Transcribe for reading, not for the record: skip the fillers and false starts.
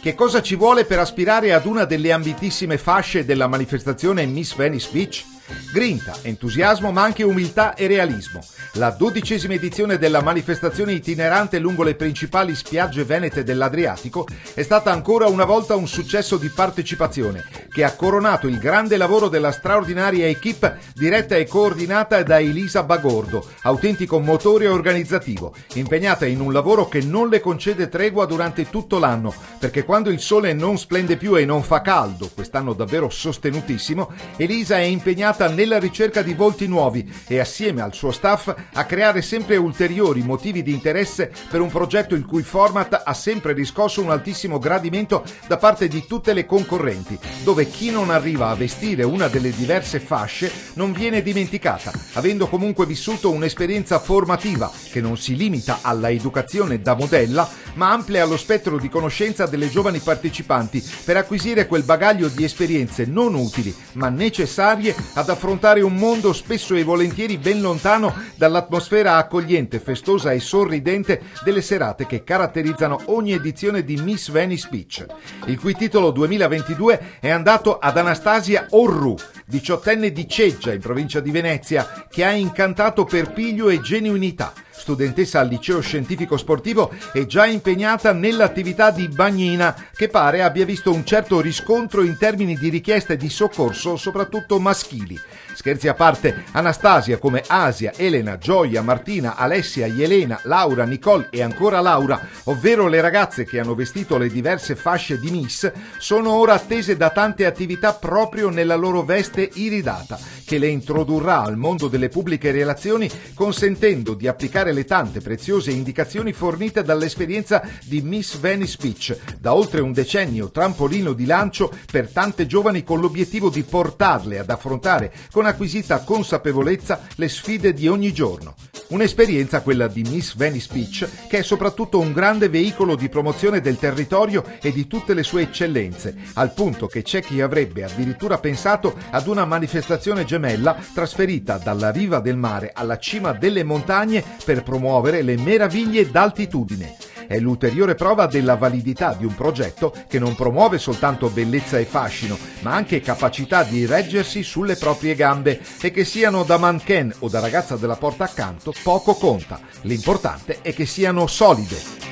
Che cosa ci vuole per aspirare ad una delle ambitissime fasce della manifestazione Miss Venice Beach? Grinta, entusiasmo, ma anche umiltà e realismo. La 12ª edizione della manifestazione itinerante lungo le principali spiagge venete dell'Adriatico è stata ancora una volta un successo di partecipazione che ha coronato il grande lavoro della straordinaria equipe diretta e coordinata da Elisa Bagordo, autentico motore organizzativo, impegnata in un lavoro che non le concede tregua durante tutto l'anno, perché quando il sole non splende più e non fa caldo, quest'anno davvero sostenutissimo, Elisa è impegnata nella ricerca di volti nuovi e assieme al suo staff a creare sempre ulteriori motivi di interesse per un progetto il cui format ha sempre riscosso un altissimo gradimento da parte di tutte le concorrenti, dove chi non arriva a vestire una delle diverse fasce non viene dimenticata, avendo comunque vissuto un'esperienza formativa che non si limita alla educazione da modella, ma amplia lo spettro di conoscenza delle giovani partecipanti per acquisire quel bagaglio di esperienze non utili ma necessarie ad affrontare un mondo spesso e volentieri ben lontano dall'atmosfera accogliente, festosa e sorridente delle serate che caratterizzano ogni edizione di Miss Venice Beach, il cui titolo 2022 è andato ad Anastasia Orru, 18enne di Ceggia in provincia di Venezia, che ha incantato per piglio e genuinità. Studentessa al liceo scientifico sportivo e già impegnata nell'attività di bagnina, che pare abbia visto un certo riscontro in termini di richieste di soccorso, soprattutto maschili. Scherzi a parte, Anastasia, come Asia, Elena, Gioia, Martina, Alessia, Jelena, Laura, Nicole e ancora Laura, ovvero le ragazze che hanno vestito le diverse fasce di Miss, sono ora attese da tante attività proprio nella loro veste iridata, che le introdurrà al mondo delle pubbliche relazioni, consentendo di applicare le tante preziose indicazioni fornite dall'esperienza di Miss Venice Beach, da oltre un decennio trampolino di lancio per tante giovani, con l'obiettivo di portarle ad affrontare con acquisita consapevolezza le sfide di ogni giorno. Un'esperienza, quella di Miss Venice Beach, che è soprattutto un grande veicolo di promozione del territorio e di tutte le sue eccellenze, al punto che c'è chi avrebbe addirittura pensato ad una manifestazione gemella trasferita dalla riva del mare alla cima delle montagne per promuovere le meraviglie d'altitudine. È l'ulteriore prova della validità di un progetto che non promuove soltanto bellezza e fascino, ma anche capacità di reggersi sulle proprie gambe, e che siano da mannequin o da ragazza della porta accanto poco conta. L'importante è che siano solide.